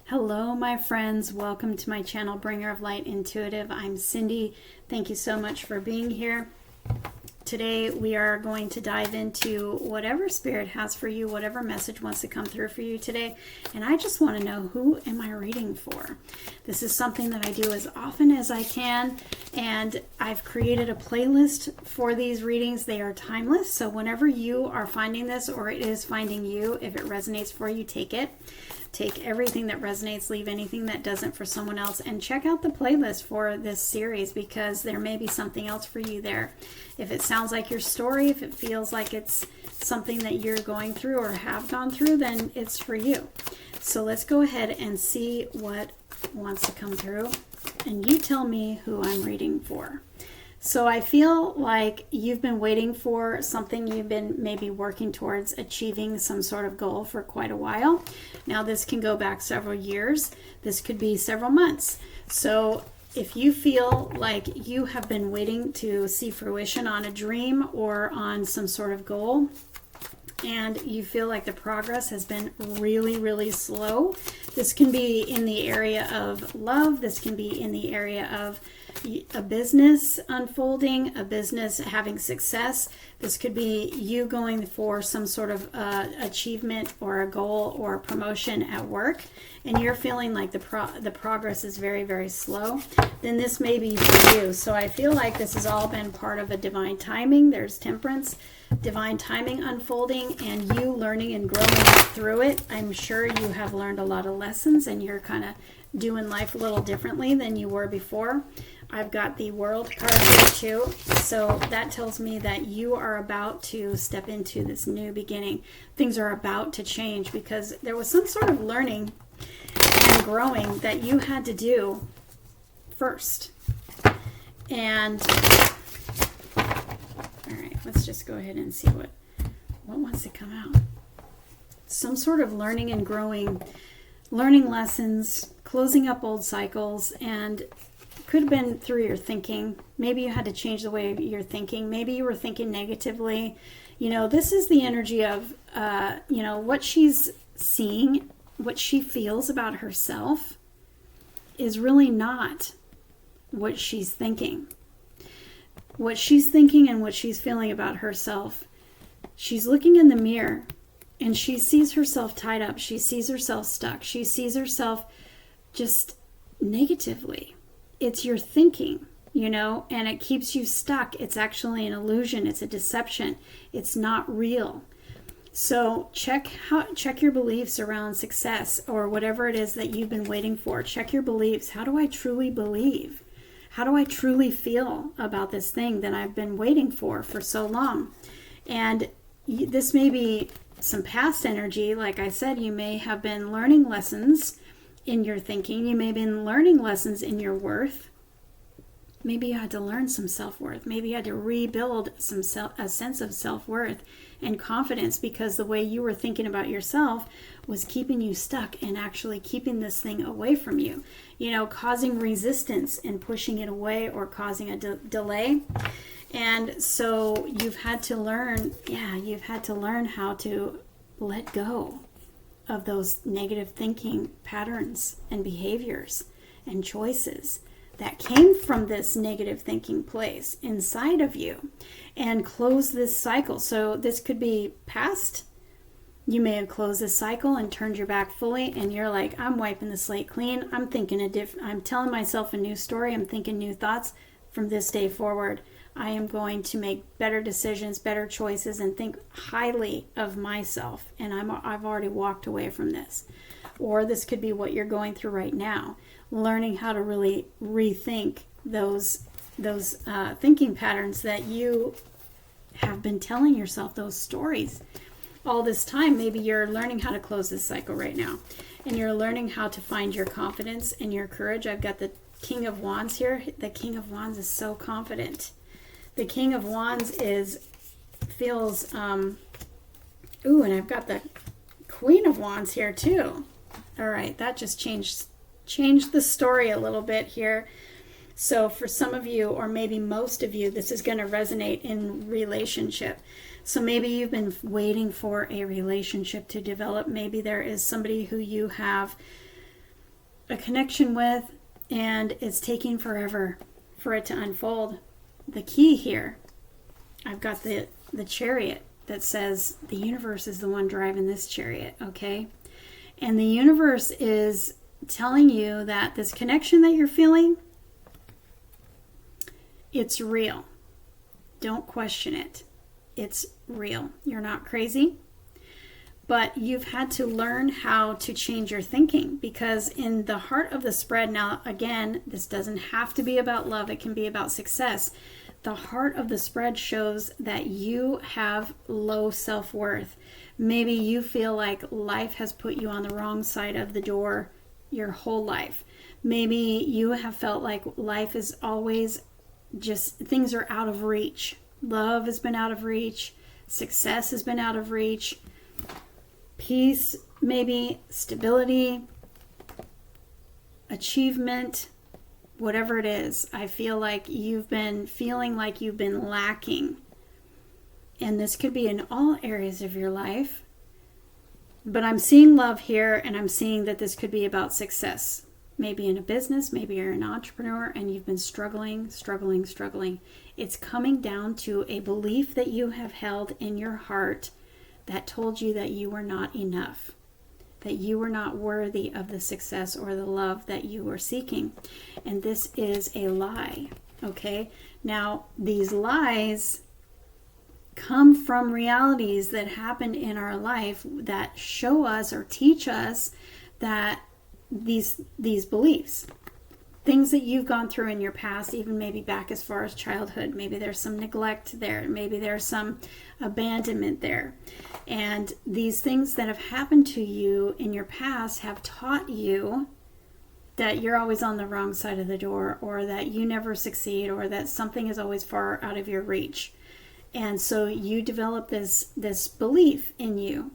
Hello, my friends. Welcome to my channel, Bringer of Light Intuitive. I'm Cindy. Thank you so much for being here. Today, we are going to dive into whatever Spirit has for you, whatever message wants to come through for you today. And I just want to know, who am I reading for? This is something that I do as often as I can. And I've created a playlist for these readings. They are timeless. So whenever you are finding this, or it is finding you, if it resonates for you, take it. Take everything that resonates, leave anything that doesn't for someone else, and check out the playlist for this series because there may be something else for you there. If it sounds like your story, if it feels like it's something that you're going through or have gone through, then it's for you. So let's go ahead and see what wants to come through, and you tell me who I'm reading for. So I feel like you've been waiting for something, you've been maybe working towards achieving some sort of goal for quite a while. Now this can go back several years. This could be several months. So if you feel like you have been waiting to see fruition on a dream or on some sort of goal, and you feel like the progress has been really, really slow, this can be in the area of love. This can be in the area of a business unfolding, a business having success. This could be you going for some sort of achievement or a goal or a promotion at work, and you're feeling like the progress is very, very slow. Then this may be for you. So I feel like this has all been part of a divine timing. There's temperance, divine timing unfolding, and you learning and growing through it. I'm sure you have learned a lot of lessons, and you're kind of doing life a little differently than you were before. I've got the World card here too, so that tells me that you are about to step into this new beginning. Things are about to change because there was some sort of learning and growing that you had to do first. And all right, let's just go ahead and see what wants to come out. Some sort of learning and growing, learning lessons, closing up old cycles, and could have been through your thinking. Maybe you had to change the way you're thinking. Maybe you were thinking negatively. You know, this is the energy of, what she's seeing, what she feels about herself is really not what she's thinking. What she's thinking and what she's feeling about herself, she's looking in the mirror and she sees herself tied up. She sees herself stuck. She sees herself just negatively. It's your thinking, and it keeps you stuck. It's actually an illusion. It's a deception. It's not real. So check your beliefs around success or whatever it is that you've been waiting for. Check your beliefs. How do I truly believe? How do I truly feel about this thing that I've been waiting for so long? And this may be some past energy. Like I said, you may have been learning lessons in your thinking. You may have been learning lessons in your worth. Maybe you had to learn some self-worth. Maybe you had to rebuild a sense of self-worth and confidence because the way you were thinking about yourself was keeping you stuck and actually keeping this thing away from you, causing resistance and pushing it away or causing a delay. And so you've had to learn how to let go of those negative thinking patterns and behaviors and choices that came from this negative thinking place inside of you and close this cycle. So this could be past. You may have closed this cycle and turned your back fully, and you're like, I'm wiping the slate clean. I'm thinking I'm telling myself a new story. I'm thinking new thoughts from this day forward. I am going to make better decisions, better choices, and think highly of myself. And I've already walked away from this. Or this could be what you're going through right now, learning how to really rethink those thinking patterns that you have been telling yourself, those stories all this time. Maybe you're learning how to close this cycle right now, and you're learning how to find your confidence and your courage. I've got the King of Wands here. The King of Wands is so confident. The King of Wands feels, and I've got the Queen of Wands here too. All right, that just changed the story a little bit here. So for some of you, or maybe most of you, this is going to resonate in relationship. So maybe you've been waiting for a relationship to develop. Maybe there is somebody who you have a connection with, and it's taking forever for it to unfold. The key here, I've got the chariot that says the universe is the one driving this chariot, okay? And the universe is telling you that this connection that you're feeling, it's real. Don't question it. It's real. You're not crazy. But you've had to learn how to change your thinking, because in the heart of the spread, now again, this doesn't have to be about love. It can be about success. The heart of the spread shows that you have low self-worth. Maybe you feel like life has put you on the wrong side of the door your whole life. Maybe you have felt like life is always just, things are out of reach. Love has been out of reach. Success has been out of reach. Peace, maybe, stability, achievement, whatever it is. I feel like you've been feeling like you've been lacking. And this could be in all areas of your life. But I'm seeing love here, and I'm seeing that this could be about success. Maybe in a business, maybe you're an entrepreneur and you've been struggling. It's coming down to a belief that you have held in your heart that told you that you were not enough, that you were not worthy of the success or the love that you were seeking. And this is a lie, okay? Now, these lies come from realities that happened in our life that show us or teach us that these beliefs, things that you've gone through in your past, even maybe back as far as childhood, maybe there's some neglect there, maybe there's some abandonment there. And these things that have happened to you in your past have taught you that you're always on the wrong side of the door, or that you never succeed, or that something is always far out of your reach. And so you develop this belief in you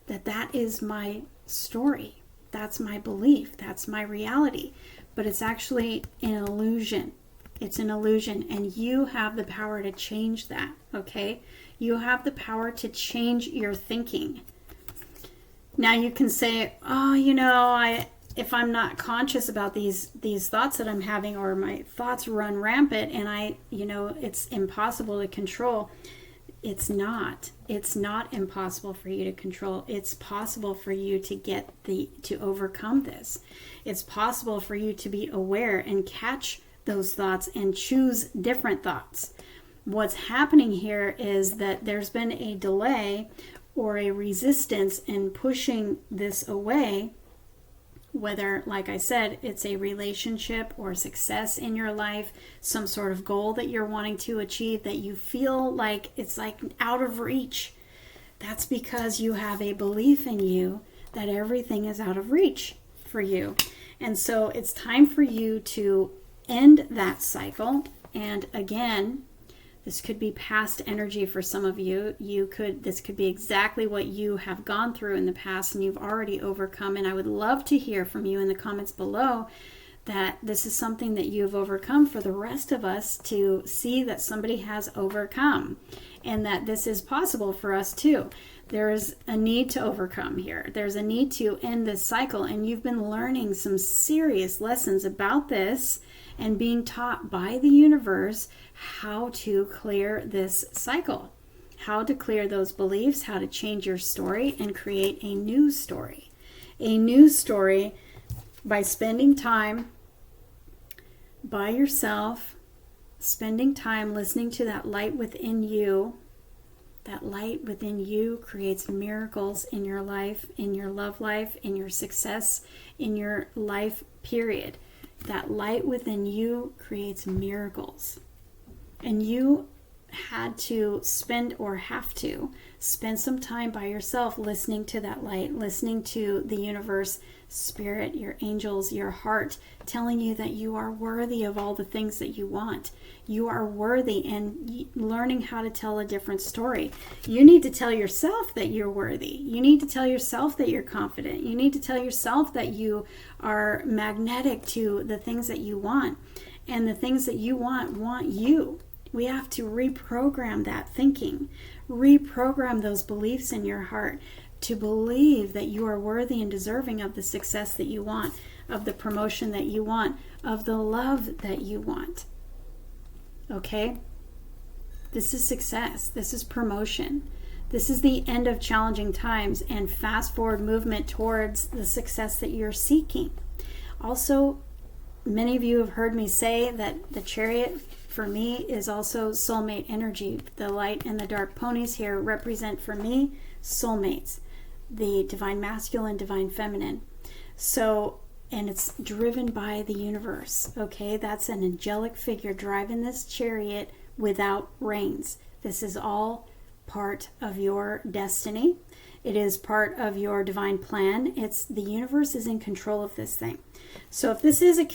that that is my story. That's my belief. That's my reality. But it's actually an illusion. It's an illusion. And you have the power to change that, okay? You have the power to change your thinking. Now you can say, oh, if I'm not conscious about these thoughts that I'm having, or my thoughts run rampant and it's impossible to control. It's not. It's not impossible for you to control. It's possible for you to overcome this. It's possible for you to be aware and catch those thoughts and choose different thoughts. What's happening here is that there's been a delay or a resistance in pushing this away. Whether, like I said, it's a relationship or success in your life, some sort of goal that you're wanting to achieve that you feel like it's like out of reach. That's because you have a belief in you that everything is out of reach for you. And so it's time for you to end that cycle. And again, this could be past energy for some of you. This could be exactly what you have gone through in the past and you've already overcome. And I would love to hear from you in the comments below that this is something that you've overcome, for the rest of us to see that somebody has overcome and that this is possible for us too. There is a need to overcome here. There's a need to end this cycle, and you've been learning some serious lessons about this and being taught by the universe how to clear this cycle, how to clear those beliefs, how to change your story and create a new story. A new story by spending time by yourself, spending time listening to that light within you. That light within you creates miracles in your life, in your love life, in your success, in your life, period. That light within you creates miracles. And you had to have to spend some time by yourself listening to that light, listening to the universe, spirit, your angels, your heart, telling you that you are worthy of all the things that you want. You are worthy, and learning how to tell a different story. You need to tell yourself that you're worthy. You need to tell yourself that you're confident. You need to tell yourself that you are magnetic to the things that you want. And the things that you want you. We have to reprogram that thinking, reprogram those beliefs in your heart to believe that you are worthy and deserving of the success that you want. of the promotion that you want, of the love that you want. Okay? This is success. This is promotion. This is the end of challenging times and fast forward movement towards the success that you're seeking. Also, many of you have heard me say that the Chariot for me is also soulmate energy. The light and the dark ponies here represent for me soulmates, the divine masculine, divine feminine. So, and it's driven by the universe. Okay, that's an angelic figure driving this chariot without reins. This is all part of your destiny. It is part of your divine plan. It's the universe is in control of this thing. So if this is a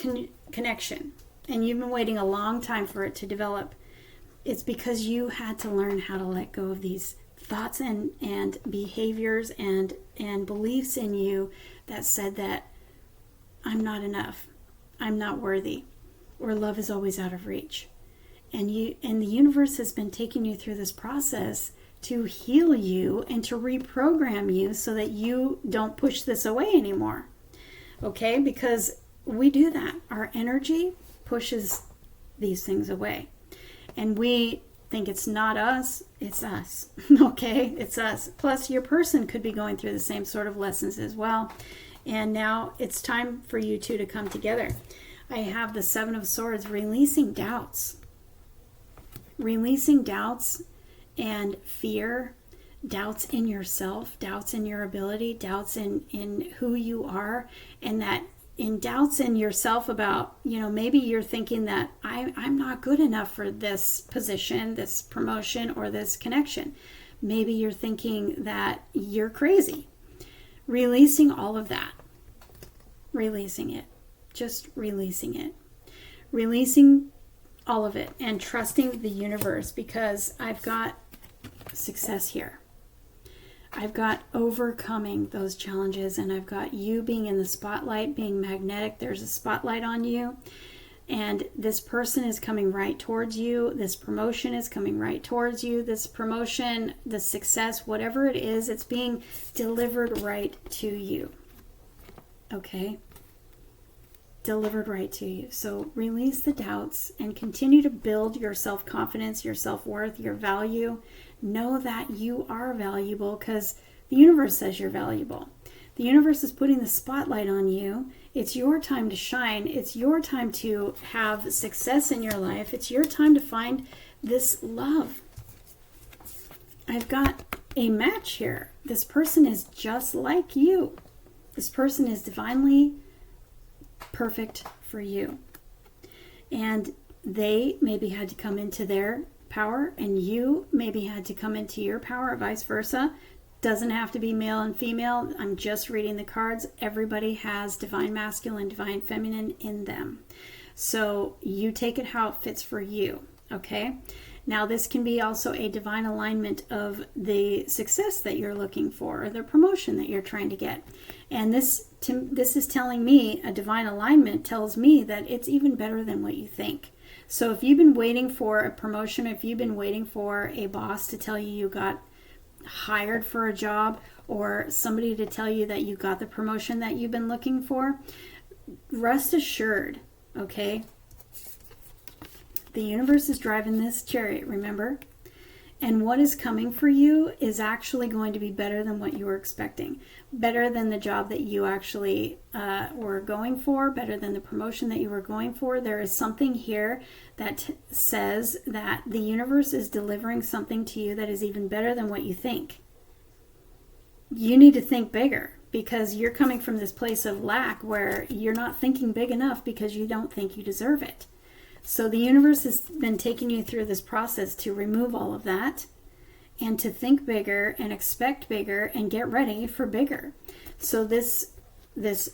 connection and you've been waiting a long time for it to develop, it's because you had to learn how to let go of these thoughts and behaviors and beliefs in you that said that I'm not enough, I'm not worthy, or love is always out of reach. And the universe has been taking you through this process to heal you and to reprogram you so that you don't push this away anymore. Okay? Because we do that. Our energy pushes these things away. And we think it's not us, it's us. Okay? It's us. Plus, your person could be going through the same sort of lessons as well. And now it's time for you two to come together. I have the Seven of Swords, releasing doubts. Releasing doubts and fear, doubts in yourself, doubts in your ability, doubts in who you are, and that in doubts in yourself about, maybe you're thinking that I'm not good enough for this position, this promotion, or this connection. Maybe you're thinking that you're crazy. Releasing all of that. Releasing it. Just releasing it. Releasing all of it and trusting the universe, because I've got success here. I've got overcoming those challenges, and I've got you being in the spotlight, being magnetic. There's a spotlight on you, and this person is coming right towards you. This promotion is coming right towards you. This promotion, the success, whatever it is, it's being delivered right to you. Okay? Delivered right to you. So release the doubts and continue to build your self-confidence, your self-worth, your value. Know that you are valuable because the universe says you're valuable. The universe is putting the spotlight on you. It's your time to shine. It's your time to have success in your life. It's your time to find this love. I've got a match here. This person is just like you. This person is divinely perfect for you. And they maybe had to come into their power, and you maybe had to come into your power, or vice versa. Doesn't have to be male and female. I'm just reading the cards. Everybody has divine masculine, divine feminine in them. So you take it how it fits for you. Okay? Now this can be also a divine alignment of the success that you're looking for, or the promotion that you're trying to get. And this is telling me, a divine alignment tells me that it's even better than what you think. So if you've been waiting for a promotion, if you've been waiting for a boss to tell you got hired for a job, or somebody to tell you that you got the promotion that you've been looking for, rest assured, okay? The universe is driving this chariot, remember? And what is coming for you is actually going to be better than what you were expecting. Better than the job that you actually were going for. Better than the promotion that you were going for. There is something here that says that the universe is delivering something to you that is even better than what you think. You need to think bigger, because you're coming from this place of lack where you're not thinking big enough because you don't think you deserve it. So the universe has been taking you through this process to remove all of that and to think bigger and expect bigger and get ready for bigger. So this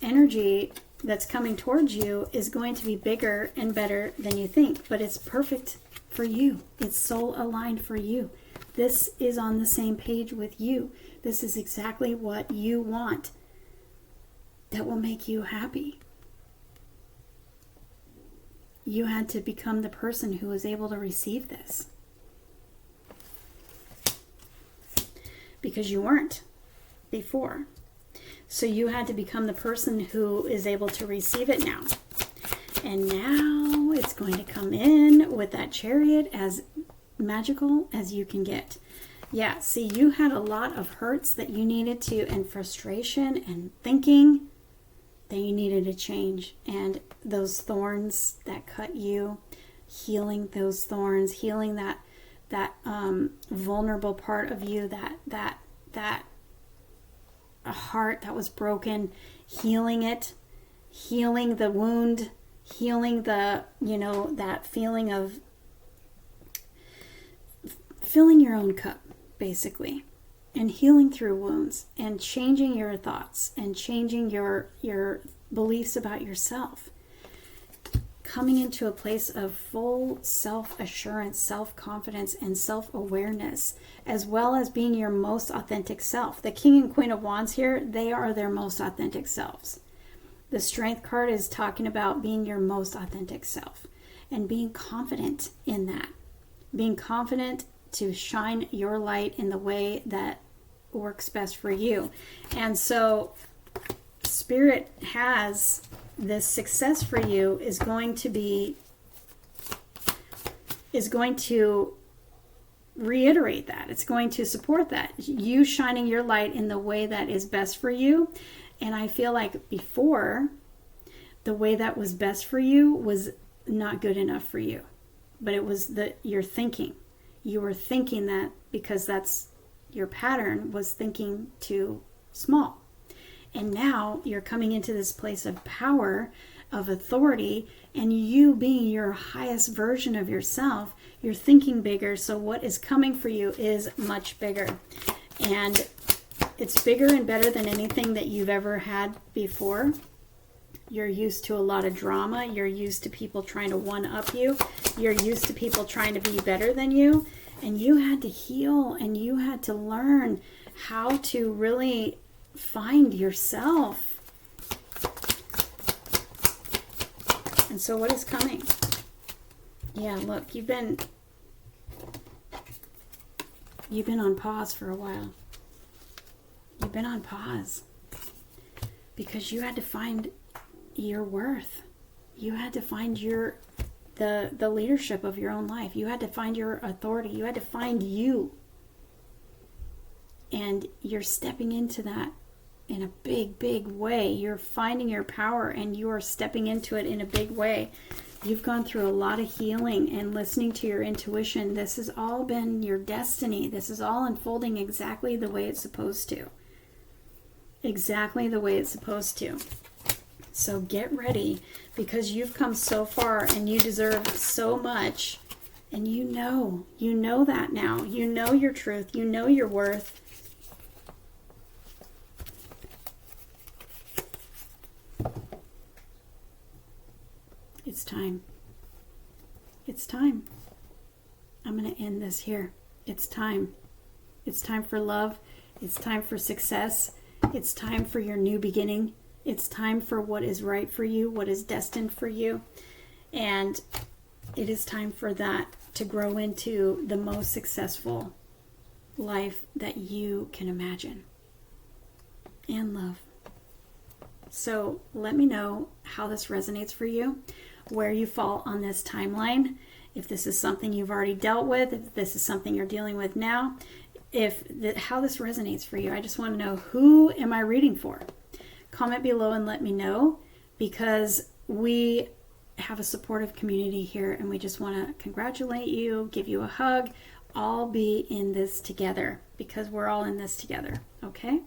energy that's coming towards you is going to be bigger and better than you think, but it's perfect for you. It's soul aligned for you. This is on the same page with you. This is exactly what you want that will make you happy. You had to become the person who was able to receive this, because you weren't before. So you had to become the person who is able to receive it now. And now it's going to come in with that Chariot, as magical as you can get. Yeah, see, you had a lot of hurts that you needed to, and frustration and thinking that you needed to change. And those thorns that cut you, healing those thorns, healing that vulnerable part of you, that a heart that was broken, healing it, healing the wound, healing the, that feeling of filling your own cup, basically, and healing through wounds, and changing your thoughts, and changing your beliefs about yourself, coming into a place of full self-assurance, self-confidence, and self-awareness, as well as being your most authentic self. The King and Queen of Wands here, they are their most authentic selves. The Strength card is talking about being your most authentic self and being confident in that. Being confident to shine your light in the way that works best for you. And so Spirit has this success for you is going to reiterate that. It's going to support that. You shining your light in the way that is best for you. And I feel like before, the way that was best for you was not good enough for you. But it was your thinking. You were thinking that because that's your pattern, was thinking too small. And now you're coming into this place of power, of authority, and you being your highest version of yourself, you're thinking bigger. So what is coming for you is much bigger. And it's bigger and better than anything that you've ever had before. You're used to a lot of drama. You're used to people trying to one-up you. You're used to people trying to be better than you. And you had to heal, and you had to learn how to really find yourself. And so what is coming? Yeah, look, you've been on pause for a while. You've been on pause because you had to find your worth. You had to find the leadership of your own life. You had to find your authority. You had to find you. And you're stepping into that in a big, big way. You're finding your power, and you are stepping into it in a big way. You've gone through a lot of healing and listening to your intuition. This has all been your destiny. This is all unfolding exactly the way it's supposed to. Exactly the way it's supposed to. So get ready, because you've come so far and you deserve so much. And you know that now. You know your truth. You know your worth. It's time. It's time. I'm going to end this here. It's time. It's time for love. It's time for success. It's time for your new beginning. It's time for what is right for you, what is destined for you. And it is time for that to grow into the most successful life that you can imagine. And love. So let me know how this resonates for you, where you fall on this timeline, if this is something you've already dealt with, if this is something you're dealing with now, how this resonates for you. I just want to know, who am I reading for? Comment below and let me know, because we have a supportive community here, and we just want to congratulate you, give you a hug, all be in this together, because we're all in this together, okay?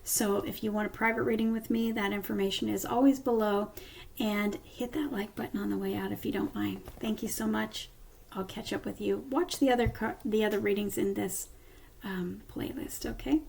So if you want a private reading with me, that information is always below, and hit that like button on the way out if you don't mind. Thank you so much. I'll catch up with you. Watch the other readings in this playlist, okay?